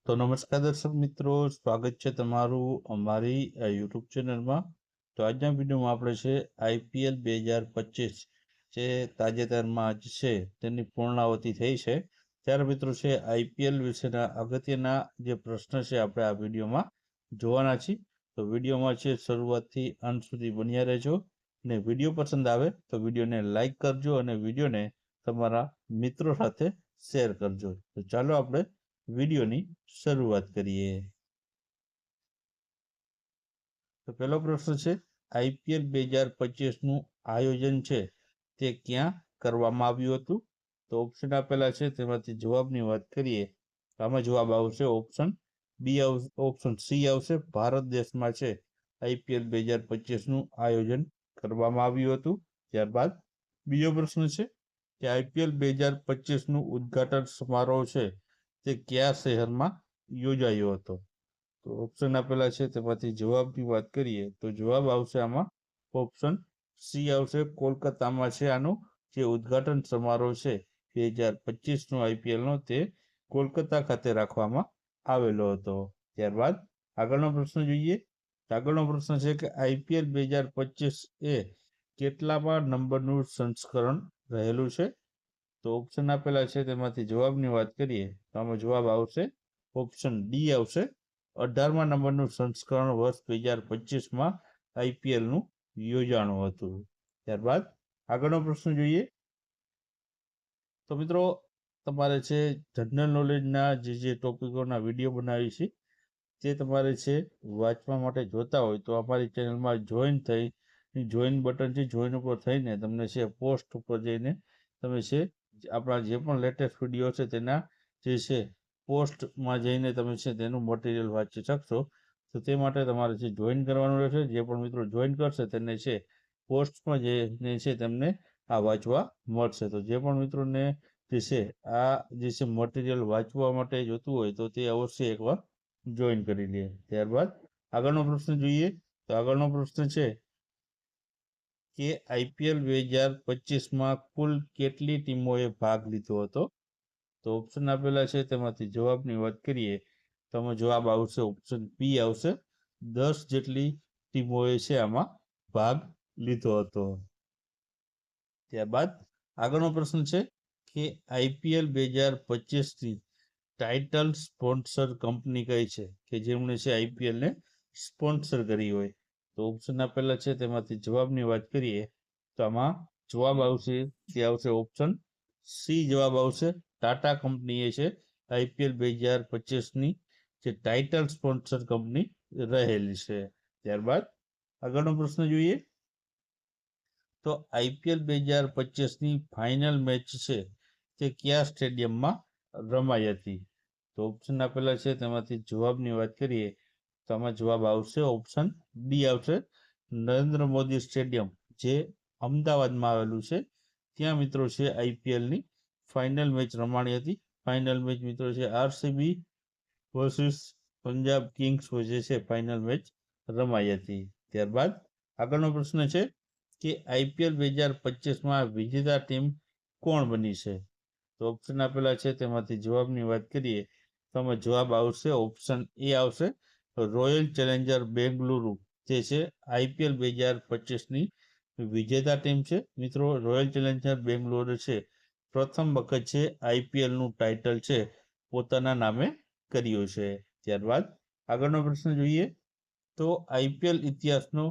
તો નમસ્કાર દર્શક મિત્રો, સ્વાગત છે તમારું અમારી યુટ્યુબ ચેનલમાં. તો આજના વિડીયોમાં આપણે છે IPL 2025 જે તાજેતરમાં જ છે તેની પૂર્ણાવતિ થઈ છે. ત્યારે મિત્રો છે IPL વિશેના અગત્યના જે પ્રશ્ન છે આપણે આ વિડીયોમાં જોવાના છીએ. તો વિડીયોમાં છે શરૂઆતથી અંત સુધી બન્યા રહેજો. ને વિડીયો પસંદ આવે તો વિડીયોને લાઈક કરજો અને વિડીયોને તમારા મિત્રો સાથે શેર કરજો. તો ચાલો આપણે વિડીયોની શરૂઆત કરીએ. તો પહેલો પ્રશ્ન છે IPL 2025 નું આયોજન છે તે ક્યાં કરવામાં આવ્યું હતું? તો ઓપ્શન આપેલા છે તેમાંથી જવાબની વાત કરીએ તો આમાં જવાબ આવશે ઓપ્શન બી. ઓપ્શન સી આવશે. ભારત દેશમાં છે IPL 2025 નું આયોજન કરવામાં આવ્યું હતું. ત્યારબાદ બીજો પ્રશ્ન છે કે IPL 2025 નું ઉદ્ઘાટન સમારોહ છે તે કયા શહેરમાં યોજાયો હતો? તો ઓપ્શન આપેલા છે તેમાંથી જવાબની વાત કરીએ તો જવાબ આવશે આમાં ઓપ્શન સી આવશે. કોલકાતામાં છે આનો જે ઉદ્ઘાટન સમારોહ છે 2025 નો IPL નો તે કોલકાતા ખાતે રાખવામાં આવેલો હતો. ત્યારબાદ આગળનો પ્રશ્ન જોઈએ. આગળનો પ્રશ્ન છે કે IPL 2025 એ કેટલામાં નંબરનું સંસ્કરણ રહેલું છે? તો ઓપ્શન આપેલા છે તેમાંથી જવાબની વાત કરીએ તો આમાં જવાબ આવશે ઓપ્શન ડી આવશે. 18મા નંબરનું સંસ્કરણ વર્ષ 2025માં IPL નું યોજાણું હતું. ત્યારબાદ આગળનો પ્રશ્ન જોઈએ. તો મિત્રો તમારે છે જનરલ નોલેજના જે ટોપિકોના વિડીયો બનાવી છે તે તમારે છે વાંચવા માટે જોતા હોય તો અમારી ચેનલમાં જોઈન બટન છે, જોઈન ઉપર થઈને તમને છે પોસ્ટ ઉપર જઈને તમે છે આપણા જે પણ લેટેસ્ટ વિડીયો છે તેના જે છે પોસ્ટમાં જઈને તમે છે તેનું મટીરિયલ વાંચી શકશો. તો તે માટે તમારે છે જોઈન કરવાનું રહેશે. જે પણ મિત્રો જોઈન કરશે તેને છે પોસ્ટમાં જઈને છે તેમને આ વાંચવા મળશે. તો જે પણ મિત્રોને જે છે આ જે છે મટીરિયલ વાંચવા માટે જોતું હોય તો તે અવશ્ય એકવાર જોઈન કરી લે. ત્યારબાદ આગળનો પ્રશ્ન જોઈએ. તો આગળનો પ્રશ્ન છે કે IPL 2025માં કુલ કેટલી ટીમોએ ભાગ લીધો હતો? તો ઓપ્શન આપેલા છે તેમાંથી જવાબની વાત કરીએ તો આમાં જવાબ આવશે ઓપ્શન બી આવશે. 10 જેટલી ટીમોએ છે આમાં ભાગ લીધો હતો. ત્યારબાદ આગળનો પ્રશ્ન છે કે IPL 2025ની ટાઇટલ સ્પોન્સર કંપની કઈ છે કે જેમણે છે IPL ને સ્પોન્સર કરી હોય? તો ઓપ્શન આપેલા છે તેમાંથી જવાબની વાત કરીએ તો આમાં જવાબ આવશે તે આવશે ઓપ્શન સી જવાબ આવશે. ટાટા કંપનીએ છે IPL 2025ની જે ટાઇટલ સ્પોન્સર કંપની રહેલી છે. ત્યારબાદ આગળનો પ્રશ્ન જોઈએ. તો IPL 2025ની ફાઇનલ મેચ છે તે કયા સ્ટેડિયમમાં રમાઈ હતી? તો ઓપ્શન આપેલા છે તેમાંથી જવાબની વાત કરીએ તો આમાં જવાબ આવશે ઓપ્શન ડી આવશે. નરેન્દ્ર મોદી સ્ટેડિયમ જે અમદાવાદમાં આવેલું છે ત્યાં મિત્રો છે IPLની ફાઇનલ મેચ રમાણી હતી. ફાઇનલ મેચ મિત્રો છે RCB વર્સિસ પંજાબ કિંગ્સ વચ્ચે છે ફાઇનલ મેચ રમાઈ હતી. ત્યારબાદ આગળનો પ્રશ્ન છે કે IPL 2025માં વિજેતા ટીમ કોણ બની છે? તો ઓપ્શન આપેલા છે તેમાંથી જવાબની વાત કરીએ તો આમાં જવાબ આવશે ઓપ્શન એ આવશે. રોયલ ચેલેન્જર બેંગલુરુ જે છે IPL 2025ની વિજેતા ટીમ છે. મિત્રો રોયલ ચેલેન્જર બેંગલુરુ છે પ્રથમ વખત છે IPL નું ટાઇટલ છે પોતાના નામે કર્યું છે. ત્યારબાદ આગળનો પ્રશ્ન જોઈએ. તો IPL ઇતિહાસનો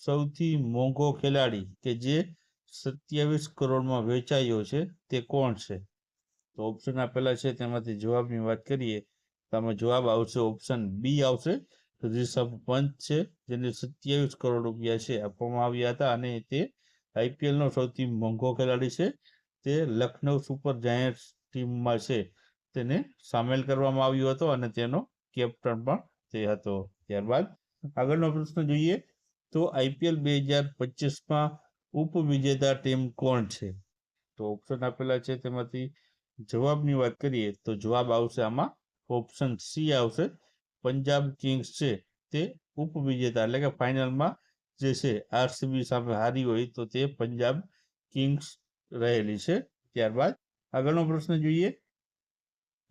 સૌથી મોંઘો ખેલાડી કે જે 27 કરોડમાં વેચાયો છે તે કોણ છે? તો ઓપ્શન આપેલા છે તેમાંથી જવાબની વાત કરીએ તો આમાં જવાબ આવશે ઓપ્શન બી આવશે. રિષભ પંત છે જેને 27 કરોડ રૂપિયા છે આપવામાં આવ્યા હતા અને તે IPL નો સૌથી મોંઘો ખેલાડી છે. તે લખનઉ સુપર જાયન્ટ્સ ટીમમાં છે તેને સામેલ કરવામાં આવ્યો હતો અને તેનો કેપ્ટન પણ તે હતો. ત્યારબાદ આગળનો પ્રશ્ન જોઈએ. તો IPL 2025માં ઉપવિજેતા ટીમ કોણ છે? તો ઓપ્શન આપેલા છે તેમાંથી જવાબની વાત કરીએ તો જવાબ આવશે આમાં ઓપ્શન સી આવશે. પંજાબ કિંગ્સ છે તે ઉપવિજેતા એટલે કે ફાઇનલમાં જે છે RCB સામે હારી હોય તો તે પંજાબ કિંગ્સ રહેલી છે. ત્યારબાદ આગળનો પ્રશ્ન જોઈએ.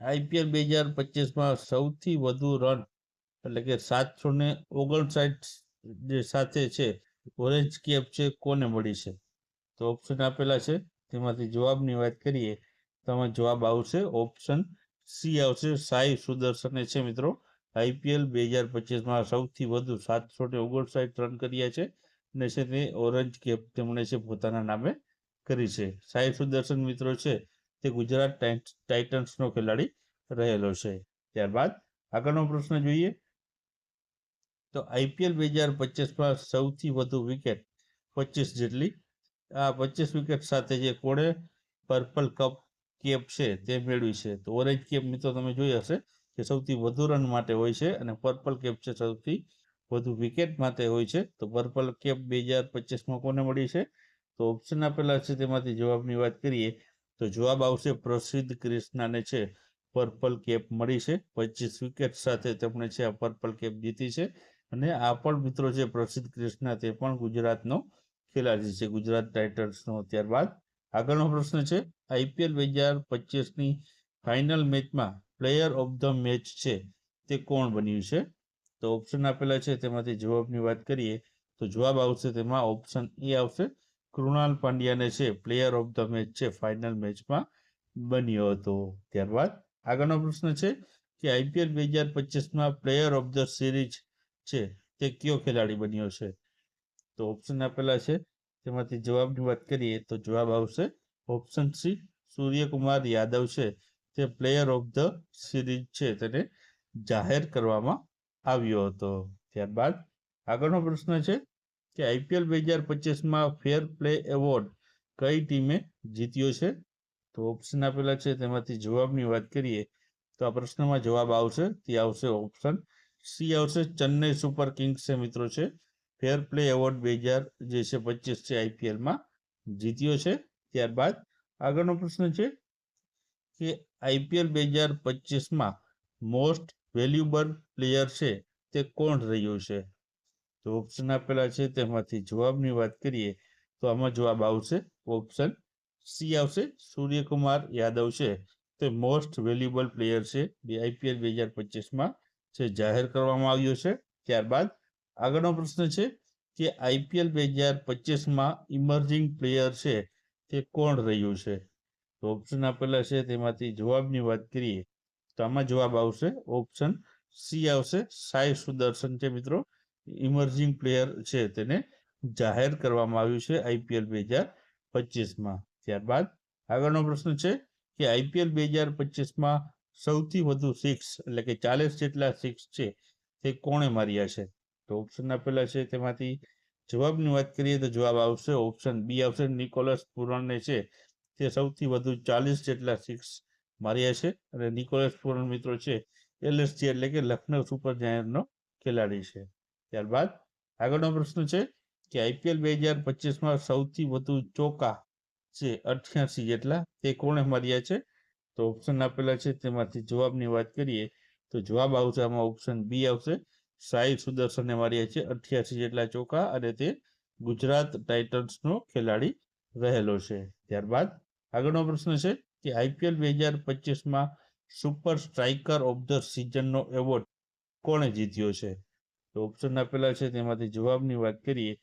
આઈપીએલ 2025માં સૌથી વધુ રન એટલે કે 759 જે સાથે છે ઓરેન્જ કેપ છે કોને મળી છે? તો ઓપ્શન આપેલા છે, તેમાંથી જવાબની વાત કરીએ તો આમાં જવાબ આવશે ઓપ્શન સી આવશે, સાઈ સુદર્શને છે મિત્રો આઈપીએલ 2025માં સૌથી વધુ 759 રન કર્યા છે અને છે તે ઓરેન્જ કેપ તેમણે છે પોતાના નામે કરી છે. સાઈ સુદર્શન મિત્રો છે તે ગુજરાત ટાઇટન્સનો ખેલાડી રહેલો છે. ત્યારબાદ આગળનો પ્રશ્ન જોઈએ તો આઈપીએલ 2025માં સૌથી વધુ વિકેટ 25 જેટલી, આ 25 વિકેટ સાથે જે કોણે પર્પલ કપ કેપ છે તે મેળવી છે? તો ઓરેન્જ કેપ મિત્રો તમે જોઈ હશે કે સૌથી વધુ રન માટે હોય છે અને પર્પલ કેપ છે સૌથી વધુ વિકેટ માટે હોય છે. તો પર્પલ કેપ 2025માં કોને મળી છે? તો ઓપ્શન આપેલા છે, તેમાંથી જવાબની વાત કરીએ તો જવાબ આવશે પ્રસિદ્ધ ક્રિષ્નાને છે પર્પલ કેપ મળી છે. 25 વિકેટ સાથે તેમણે છે આ પર્પલ કેપ જીતી છે અને આ પણ મિત્રો છે પ્રસિદ્ધ ક્રિષ્ના તે પણ ગુજરાતનો ખેલાડી છે, ગુજરાત ટાઇટન્સનો. ત્યારબાદ આગળનો પ્રશ્ન છે આઈપીએલ 2025ની ફાઇનલ મેચમાં પ્લેયર ઓફ ધ મેચ છે તે કોણ બન્યું છે? તો ઓપ્શન આપેલા છે, તેમાંથી જવાબની વાત કરીએ તો જવાબ આવશે તેમાં ઓપ્શન એ આવશે, કૃણાલ પાંડ્યાને છે પ્લેયર ઓફ ધ મેચ છે ફાઇનલ મેચમાં બન્યો હતો. ત્યારબાદ આગળનો પ્રશ્ન છે કે આઈપીએલ 2025માં પ્લેયર ઓફ ધ સિરીઝ છે તે કયો ખેલાડી બન્યો છે? તો ઓપ્શન આપેલા છે, તેમાંથી જવાબની વાત કરીએ તો જવાબ આવશે ઓપ્શન સી, સૂર્યકુમાર યાદવ છે તે પ્લેયર ઓફ ધ સિરીઝ છે તેને જાહેર કરવામાં આવ્યો હતો. ત્યારબાદ આગળનો પ્રશ્ન છે કે આઈપીએલ 2025માં ફેર પ્લે એવોર્ડ કઈ ટીમે જીત્યો છે? તો ઓપ્શન આપેલા છે, તેમાંથી જવાબની વાત કરીએ તો આ પ્રશ્નમાં જવાબ આવશે તે આવશે ઓપ્શન સી આવશે, ચેન્નઈ સુપર કિંગ્સ છે મિત્રો છે ફેર પ્લે એવોર્ડ 2025 છે આઈપીએલમાં જીત્યો છે. ત્યારબાદ આગળનો પ્રશ્ન છે કે આઈપીએલ 2025માં મોસ્ટ વેલ્યુબલ પ્લેયર છે તે કોણ રહ્યું છે? તો ઓપ્શન આપેલા છે, તેમાંથી જવાબની વાત કરીએ તો આમાં જવાબ આવશે ઓપ્શન સી આવશે, સૂર્યકુમાર યાદવ છે તે મોસ્ટ વેલ્યુબલ પ્લેયર છે આઈપીએલ 2025માં છે જાહેર કરવામાં આવ્યો છે. ત્યારબાદ આગળનો પ્રશ્ન છે કે આઈપીએલ 2025માં ઇમર્જિંગ પ્લેયર છે તે કોણ રહ્યું છે? તો ઓપ્શન આપેલા છે, તેમાંથી જવાબની વાત કરીએ તો આમાં જવાબ આવશે ઓપ્શન સી આવશે, સાઈ સુદર્શન છે મિત્રો ઇમર્જિંગ પ્લેયર છે તેને જાહેર કરવામાં આવ્યું છે આઈપીએલ 2025માં. ત્યારબાદ આગળનો પ્રશ્ન છે કે આઈપીએલ 2025માં સૌથી વધુ સિક્સ એટલે કે 40 જેટલા સિક્સ છે તે કોણે માર્યા છે? તો ઓપ્શન આપેલા છે, તેમાંથી જવાબની વાત કરીએ તો જવાબ આવશે ઓપ્શન બી આવશે, નિકોલસ પુરાણને છે તે સૌથી વધુ 40 જેટલા સિક્સ માર્યા છે અને નિકોલસ પુરાણ મિત્રો છે એલએસજી એટલે કે લખનઉ સુપર જાયન્ટનો ખેલાડી છે. ત્યારબાદ આગળનો પ્રશ્ન છે કે આઈપીએલ 2025માં સૌથી વધુ ચોકા છે 88 જેટલા તે કોણે માર્યા છે? તો ઓપ્શન આપેલા છે, તેમાંથી જવાબની વાત કરીએ તો જવાબ આવશે આમાં ઓપ્શન બી આવશે, સાઈ સુદર્શને માર્યા છે 88 જેટલા ચોકા અને તે ગુજરાત ટાઇટન્સનો ખેલાડી રહેલો છે. ત્યારબાદ આગળનો પ્રશ્ન છે કે આઈપીએલ 2025માં સુપર સ્ટ્રાઇકર ઓફ ધ સિઝનનો એવોર્ડ કોણે જીત્યો છે? તો ઓપ્શન આપેલા છે, તેમાંથી જવાબની વાત કરીએ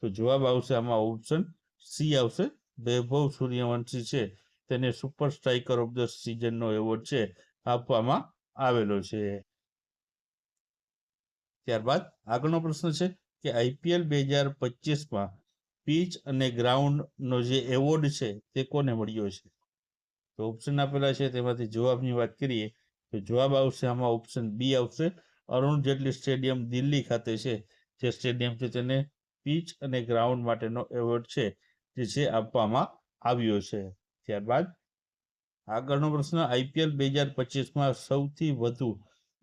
તો જવાબ આવશે આમાં ઓપ્શન સી આવશે, વૈભવ સૂર્યવંશી છે તેને સુપર સ્ટ્રાઇકર ઓફ ધ સિઝનનો એવોર્ડ છે આપવામાં આવેલો છે. ત્યારબાદ આગળનો પ્રશ્ન છે કે આઈપીએલ 2025માં પીચ અને ગ્રાઉન્ડનો જે એવોર્ડ છે તે કોને મળ્યો છે? તો ઓપ્શન આપેલા છે, તેમાંથી જવાબની વાત કરીએ તો જવાબ આવશે આમાં ઓપ્શન બી આવશે, અરુણ જેટલી સ્ટેડિયમ દિલ્હી ખાતે છે જે સ્ટેડિયમ છે તેને પીચ અને ગ્રાઉન્ડ માટેનો એવોર્ડ છે જે છે આપવામાં આવ્યો છે. ત્યારબાદ આગળનો પ્રશ્ન આઈપીએલ 2025માં સૌથી વધુ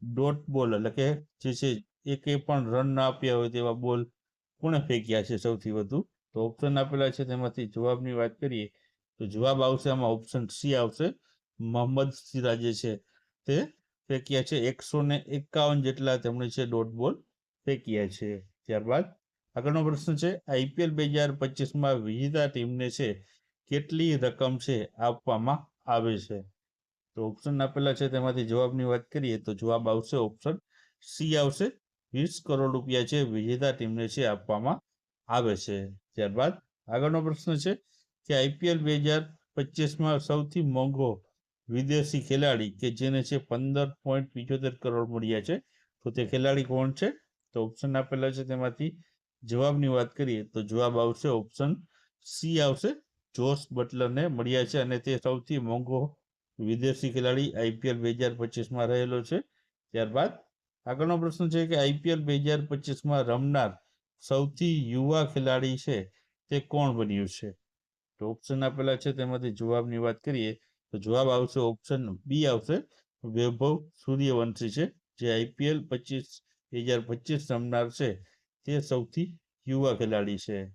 ડોટ બોલ એટલે કે જે છે એકે પણ રન ના આપ્યા હોય તેવા બોલ કોણે ફેંક્યા છે સૌથી વધુ? તો ઓપ્શન આપેલા છે, તેમાંથી જવાબની વાત કરીએ તો જવાબ આવશે આમાં ઓપ્શન સી આવશે, મોહમ્મદ સિરાજે છે તે ફેંક્યા છે 151 જેટલા તેમણે છે ડોટ બોલ ફેંક્યા છે. ત્યારબાદ આગળનો પ્રશ્ન છે આઈપીએલ 2025માં વિજેતા ટીમને છે કેટલી રકમ છે આપવામાં આવે છે? તો ઓપ્શન આપેલા છે તેમાંથી જવાબની વાત કરીએ તો જવાબ આવશે ઓપ્શન સી આવશે. 20 કરોડ રૂપિયા છે વિજેતા ટીમને છે આપવામાં આવે છે. ત્યારબાદ આગળનો પ્રશ્ન છે કે IPL 2025માં સૌથી મોંઘો વિદેશી ખેલાડી કે જેને છે 15.75 કરોડ મળ્યા છે, તો તે ખેલાડી કોણ છે? તો ઓપ્શન આપેલા છે તેમાંથી જવાબની વાત કરીએ તો જવાબ આવશે ઓપ્શન સી આવશે. જોસ બટલરને મળ્યા છે અને તે સૌથી મોંઘો વિદેશી ખેલાડી IPL 2025માં રહેલો છે. ત્યારબાદ આગળનો પ્રશ્ન છે કે IPL 2025માં રમનાર સૌથી યુવા ખેલાડી છે તે કોણ બન્યું છે? તો ઓપ્શન આપેલા છે તેમાંથી જવાબની વાત કરીએ તો જવાબ આવશે ઓપ્શન બી આવશે. વૈભવ સૂર્યવંશી છે જે IPL 2025 રમનાર છે તે સૌથી યુવા ખેલાડી છે.